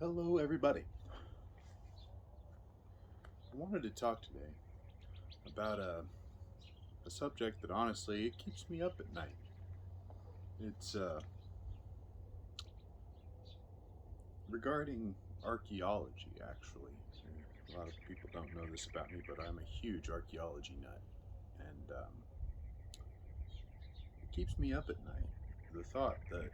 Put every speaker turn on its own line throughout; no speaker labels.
Hello, everybody. I wanted to talk today about a subject that honestly it keeps me up at night. It's regarding archaeology, actually. A lot of people don't know this about me, but I'm a huge archaeology nut, and it keeps me up at night. The thought that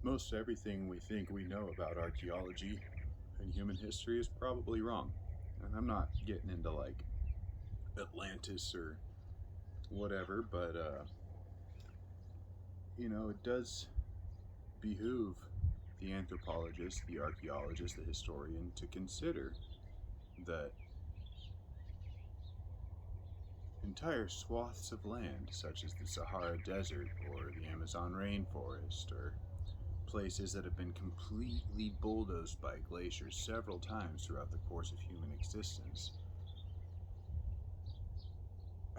most everything we think we know about archaeology and human history is probably wrong. And I'm not getting into like Atlantis or whatever, but it does behoove the anthropologist, the archaeologist, the historian to consider that entire swaths of land, such as the Sahara Desert or the Amazon rainforest, or places that have been completely bulldozed by glaciers several times throughout the course of human existence,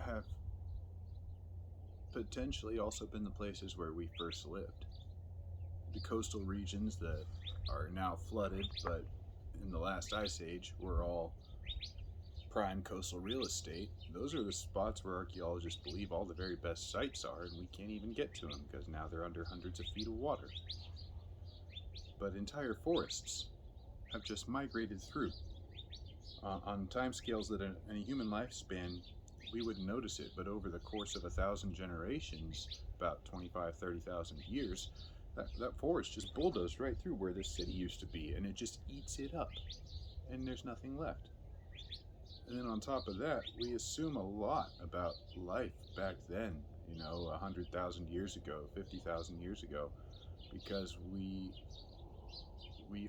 have potentially also been the places where we first lived. The coastal regions that are now flooded, but in the last ice age were all prime coastal real estate. Those are the spots where archaeologists believe all the very best sites are, and we can't even get to them because now they're under hundreds of feet of water. But entire forests have just migrated through. On timescales that in a human lifespan, we wouldn't notice it, but over the course of 1,000 generations, about 25, 30,000 years, that forest just bulldozed right through where this city used to be, and it just eats it up, and there's nothing left. And then on top of that, we assume a lot about life back then, 100,000 years ago, 50,000 years ago, because we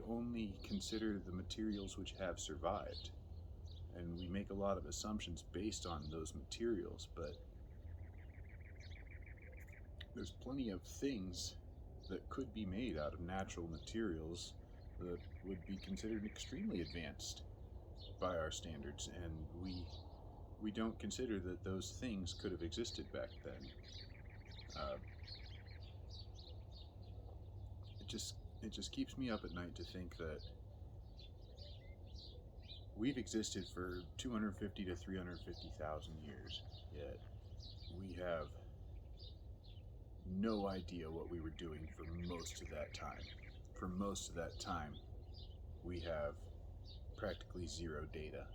only consider the materials which have survived. And we make a lot of assumptions based on those materials, but there's plenty of things that could be made out of natural materials that would be considered extremely advanced by our standards, and we don't consider that those things could have existed back then. Uh, it just keeps me up at night to think that we've existed for 250 to 350,000 years, yet we have no idea what we were doing for most of that time. For most of that time, we have practically zero data.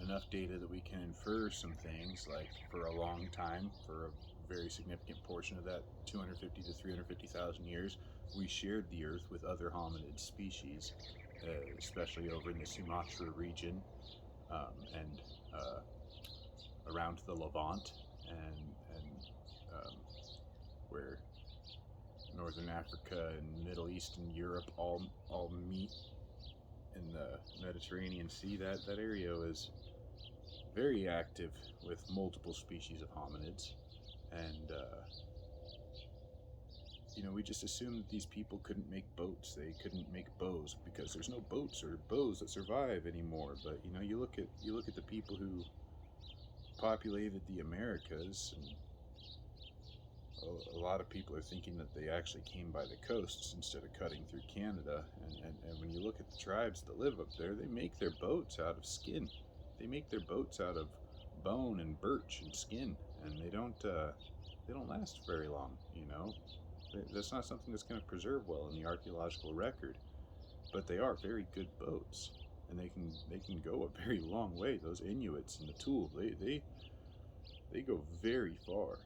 Enough data that we can infer some things, like for a long time, for a very significant portion of that 250 to 350,000 years, we shared the Earth with other hominid species, especially over in the Sumatra region and around the Levant and where Northern Africa and Middle East and Europe all meet in the Mediterranean Sea. That area is very active with multiple species of hominids, and we just assumed that these people couldn't make boats, they couldn't make bows, because there's no boats or bows that survive anymore. But you look at the people who populated the Americas, and a lot of people are thinking that they actually came by the coasts instead of cutting through Canada. And when you look at the tribes that live up there, they make their boats out of skin. They make their boats out of bone and birch and skin, and they don't last very long. That's not something that's going to preserve well in the archaeological record. But they are very good boats, and they can go a very long way. Those Inuits and the Tool, they go very far.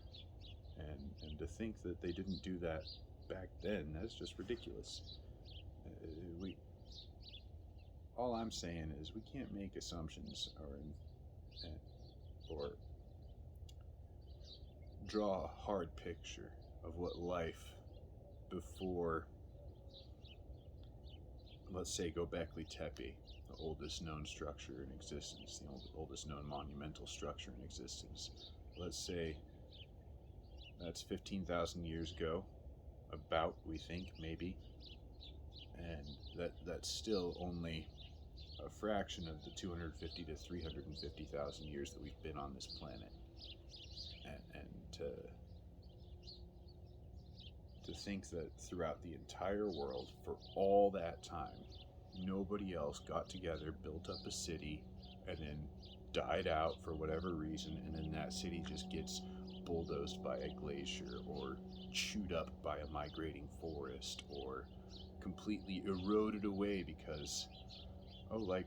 And to think that they didn't do that back then, that's just ridiculous. We all I'm saying is we can't make assumptions or draw a hard picture of what life before, let's say, Göbekli Tepe, the oldest known structure in existence, the oldest known monumental structure in existence. Let's say that's 15,000 years ago, about, we think, maybe. And that's still only a fraction of the 250 to 350,000 years that we've been on this planet. And to think that throughout the entire world, for all that time, nobody else got together, built up a city, and then died out for whatever reason, and then that city just gets bulldozed by a glacier or chewed up by a migrating forest or completely eroded away because, oh, like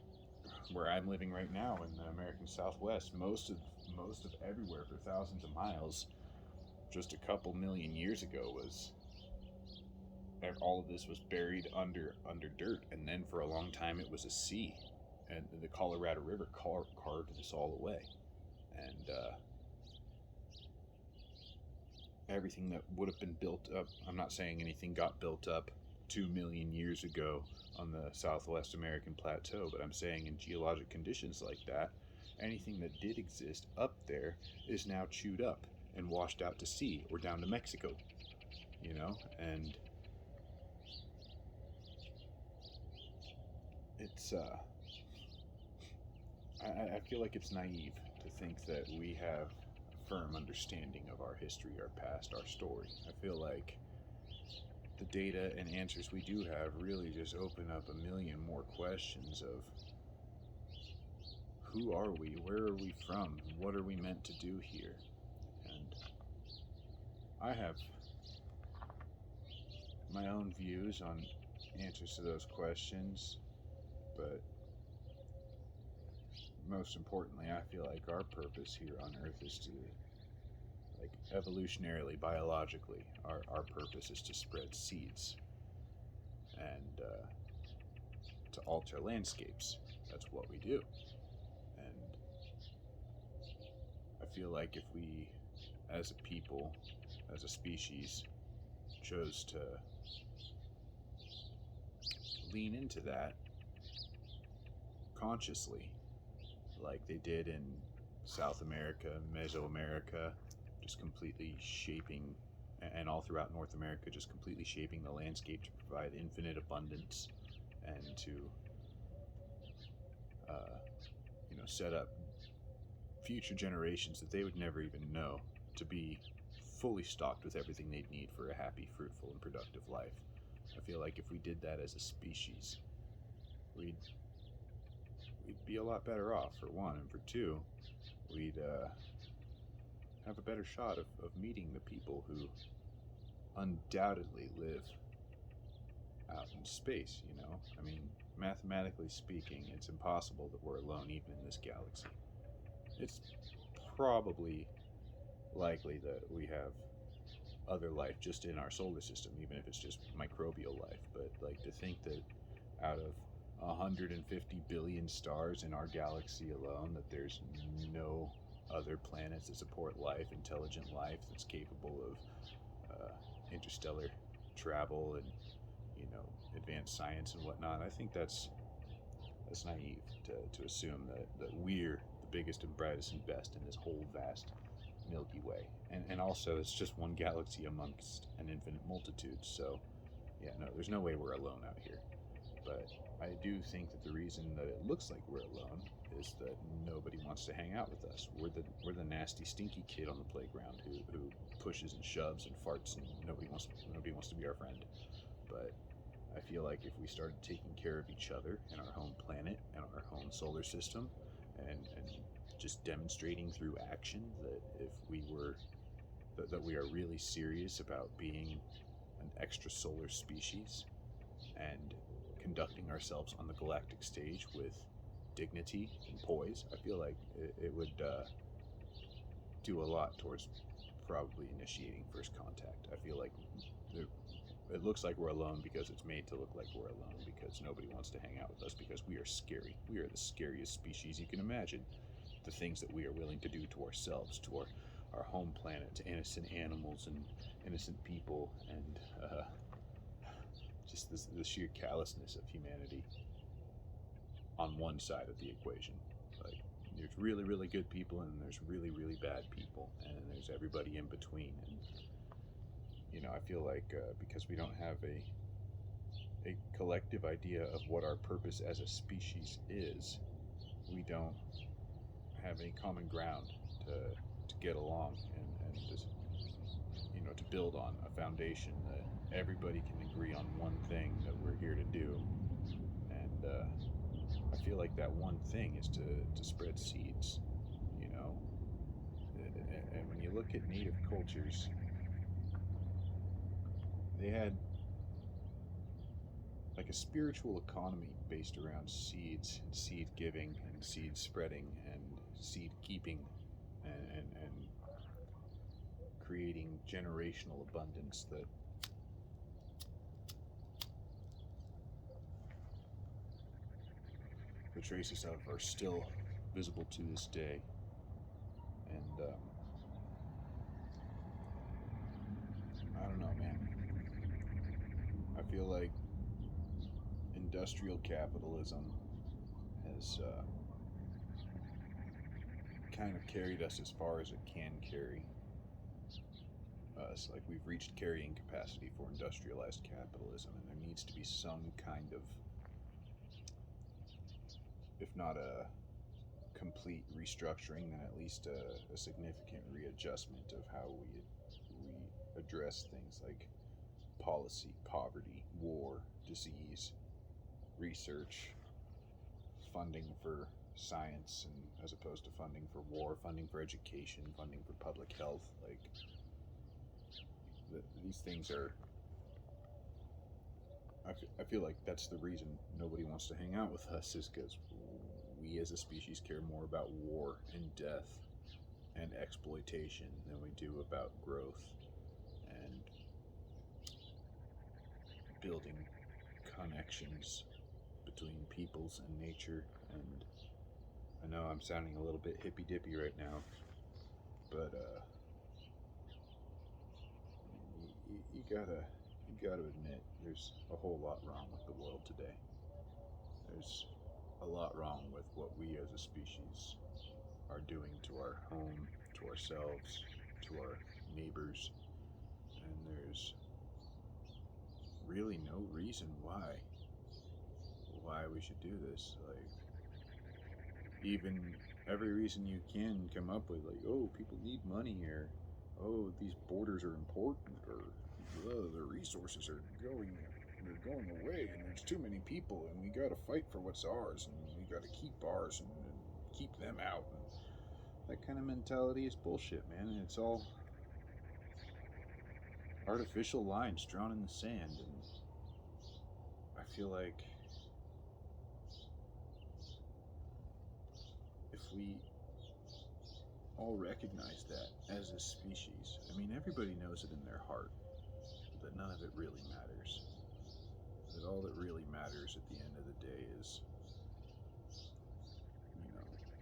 where I'm living right now in the American Southwest, most of everywhere for thousands of miles, just a couple million years ago, was all of this was buried under dirt, and then for a long time it was a sea, and the Colorado River carved this all away, and everything that would have been built up. I'm not saying anything got built up 2 million years ago on the Southwest American plateau, but I'm saying in geologic conditions like that, anything that did exist up there is now chewed up and washed out to sea or down to Mexico, and it's I feel like it's naive to think that we have a firm understanding of our history, our past, our story. I feel like the data and answers we do have really just open up a million more questions of who are we, where are we from, what are we meant to do here? And I have my own views on answers to those questions, but most importantly, I feel like our purpose here on Earth is to, like, evolutionarily, biologically, our purpose is to spread seeds and to alter landscapes. That's what we do. And I feel like if we, as a people, as a species, chose to lean into that consciously, like they did in South America, Mesoamerica, just completely shaping, and all throughout North America, just completely shaping the landscape to provide infinite abundance and to, set up future generations that they would never even know to be fully stocked with everything they'd need for a happy, fruitful, and productive life. I feel like if we did that as a species, we'd be a lot better off, for one, and for two, we'd have a better shot of meeting the people who undoubtedly live out in space, I mean, mathematically speaking, it's impossible that we're alone even in this galaxy. It's probably likely that we have other life just in our solar system, even if it's just microbial life. But, like, to think that out of 150 billion stars in our galaxy alone, that there's no other planets that support life, intelligent life, that's capable of interstellar travel and, advanced science and whatnot, I think that's naive to assume that we're the biggest and brightest and best in this whole vast Milky Way. And also, it's just one galaxy amongst an infinite multitude, so yeah, no, there's no way we're alone out here. But I do think that the reason that it looks like we're alone is that nobody wants to hang out with us. We're the nasty, stinky kid on the playground who pushes and shoves and farts, and nobody wants to be our friend. But I feel like if we started taking care of each other and our home planet and our home solar system, and just demonstrating through action that if we were that we are really serious about being an extrasolar species and conducting ourselves on the galactic stage with dignity and poise, I feel like it would do a lot towards probably initiating first contact. I feel like it looks like we're alone because it's made to look like we're alone, because nobody wants to hang out with us, because we are scary. We are the scariest species you can imagine. The things that we are willing to do to ourselves, to our home planet, to innocent animals and innocent people, and just the sheer callousness of humanity on one side of the equation. Like, there's really, really good people, and there's really, really bad people, and there's everybody in between. And I feel like because we don't have a collective idea of what our purpose as a species is, we don't have any common ground to get along and just to build on a foundation that everybody can agree on one thing that we're here to do. And I feel like that one thing is to spread seeds, you know. And when you look at native cultures, they had like a spiritual economy based around seeds and seed giving and seed spreading and seed keeping and creating generational abundance that the traces of are still visible to this day. And I don't know, man. I feel like industrial capitalism has kind of carried us as far as it can carry us. Like, we've reached carrying capacity for industrialized capitalism, and there needs to be some kind of, if not a complete restructuring, then at least a significant readjustment of how we address things like policy, poverty, war, disease, research, funding for science, and as opposed to funding for war, funding for education, funding for public health. Like, these things are. I feel like that's the reason nobody wants to hang out with us, is because we as a species care more about war and death and exploitation than we do about growth and building connections between peoples and nature. And I know I'm sounding a little bit hippy dippy right now, but you gotta admit there's a whole lot wrong with the world today. There's a lot wrong with what we as a species are doing to our home, to ourselves, to our neighbors, and there's really no reason why we should do this. Like, even every reason you can come up with, like, oh, people need money, or oh, these borders are important, or oh, the resources are going away, and there's too many people, and we gotta fight for what's ours, and we gotta keep ours and keep them out. And that kind of mentality is bullshit, man. It's all artificial lines drawn in the sand, and I feel like if we all recognize that as a species, I mean, everybody knows it in their heart that none of it really matters. That all that really matters at the end of the day is,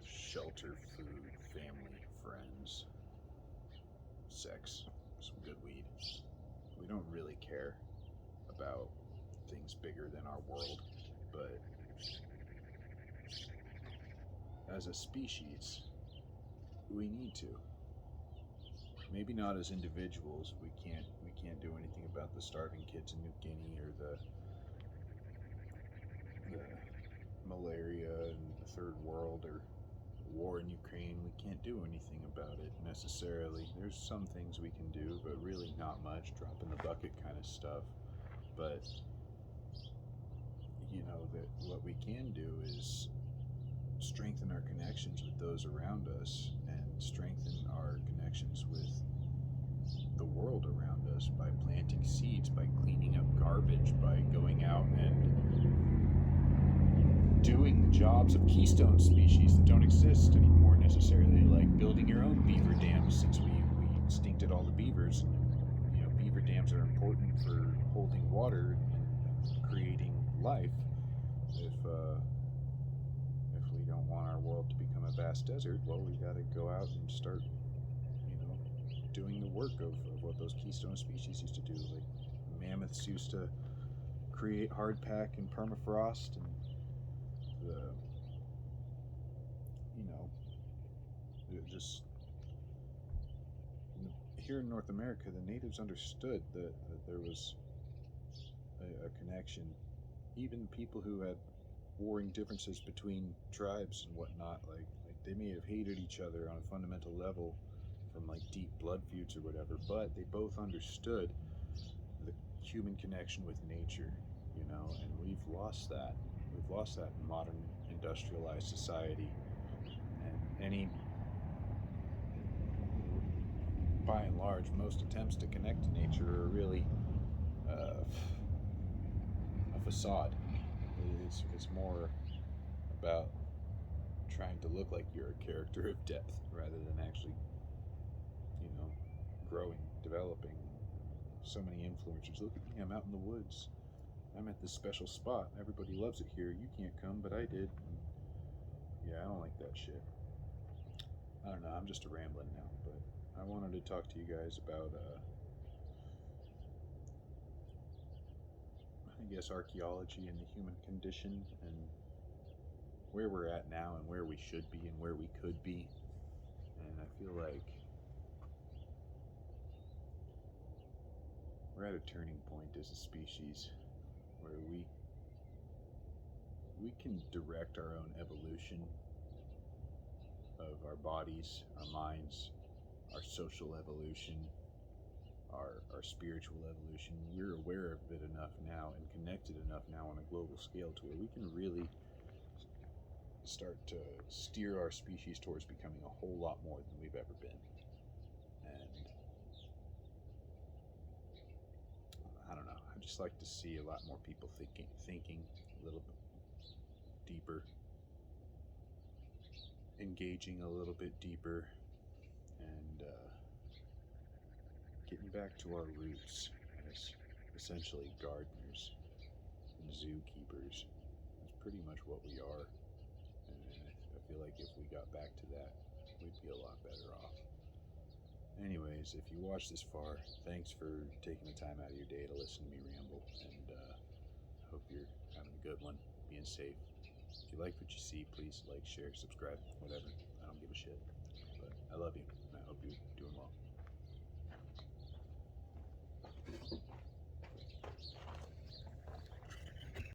shelter, food, family, friends, sex, some good weed. We don't really care about things bigger than our world, but as a species, we need to. Maybe not as individuals. We can't do anything about the starving kids in New Guinea, or the malaria in the third world, or war in Ukraine. We can't do anything about it necessarily. There's some things we can do, but really not much. Drop in the bucket kind of stuff. But that what we can do is strengthen our connections with those around us, and strengthen our connections with the world around us by planting seeds, by cleaning up garbage, by going out and doing the jobs of keystone species that don't exist anymore necessarily, like building your own beaver dams, since we extincted all the beavers. Beaver dams are important for holding water and creating life. If we don't want our world to become a vast desert, well, we got to go out and start, doing the work of what those keystone species used to do. Like, mammoths used to create hardpack and permafrost, and just here in North America, the natives understood that there was a connection. Even people who had warring differences between tribes and whatnot, like they may have hated each other on a fundamental level from like deep blood feuds or whatever, but they both understood the human connection with nature, you know, and we've lost that. We've lost that in modern industrialized society, and any, by and large, most attempts to connect to nature are really a facade. It's more about trying to look like you're a character of depth rather than actually, you know, growing, developing. So many influencers. Look at me, I'm out in the woods. I'm at this special spot. Everybody loves it here. You can't come, but I did. And yeah, I don't like that shit. I don't know. I'm just a rambling now, but I wanted to talk to you guys about, I guess, archaeology and the human condition and where we're at now and where we should be and where we could be. And I feel like we're at a turning point as a species where we can direct our own evolution of our bodies, our minds, our social evolution, our spiritual evolution. We're aware of it enough now and connected enough now on a global scale to where we can really start to steer our species towards becoming a whole lot more than we've ever been. And I don't know, I just like to see a lot more people thinking a little bit deeper, engaging a little bit deeper, and getting back to our roots as essentially gardeners and zookeepers. That's pretty much what we are. And I feel like if we got back to that, we'd be a lot better off. Anyways, if you watched this far, thanks for taking the time out of your day to listen to me ramble, and hope you're having a good one, being safe. If you like what you see, please like, share, subscribe, whatever. I don't give a shit. But I love you, and I hope you're doing well.